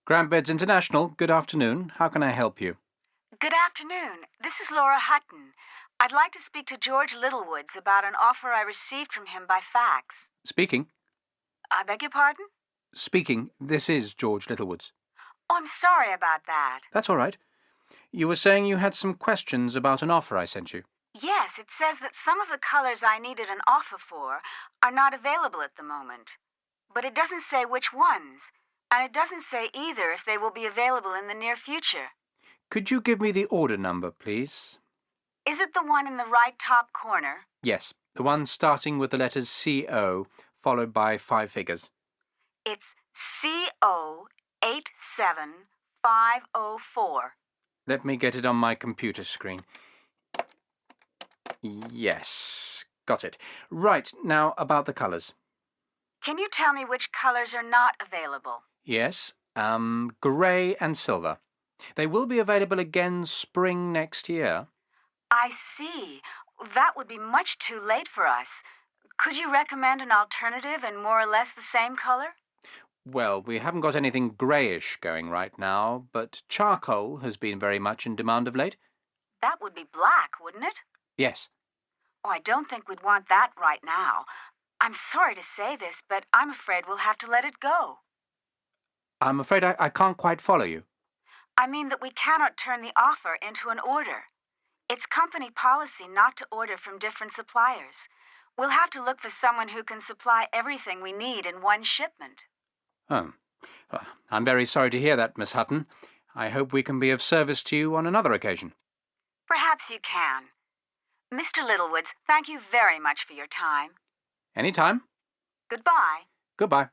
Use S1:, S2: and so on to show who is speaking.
S1: Grandbeds International, good afternoon. How can I help you?
S2: Good afternoon. This is Laura Hutton. I'd like to speak to George Littlewoods about an offer I received from him by fax.
S1: Speaking.
S2: I beg your pardon?
S1: Speaking. This is George Littlewoods.
S2: Oh, I'm sorry about that.
S1: That's all right. You were saying you had some questions about an offer I sent you.
S2: Yes, it says that some of the colors I needed an offer for are not available at the moment. But it doesn't say which ones, and it doesn't say either if they will be available in the near future.
S1: Could you give me the order number, please?
S2: Is it the one in the right top corner?
S1: Yes, the one starting with the letters CO, followed by 5 figures.
S2: It's CO87504.
S1: Let me get it on my computer screen. Yes, got it. Right, now about the colours.
S2: Can you tell me which colors are not available?
S1: Yes, grey and silver. They will be available again spring next year.
S2: I see. That would be much too late for us. Could you recommend an alternative in more or less the same color?
S1: Well, we haven't got anything greyish going right now, but charcoal has been very much in demand of late.
S2: That would be black, wouldn't it?
S1: Yes.
S2: Oh, I don't think we'd want that right now. I'm sorry to say this, but I'm afraid we'll have to let it go.
S1: I'm afraid I can't quite follow you.
S2: I mean that we cannot turn the offer into an order. It's company policy not to order from different suppliers. We'll have to look for someone who can supply everything we need in one shipment.
S1: Oh, I'm very sorry to hear that, Miss Hutton. I hope we can be of service to you on another occasion.
S2: Perhaps you can. Mr. Littlewoods, thank you very much for your time.
S1: Any time.
S2: Goodbye.
S1: Goodbye.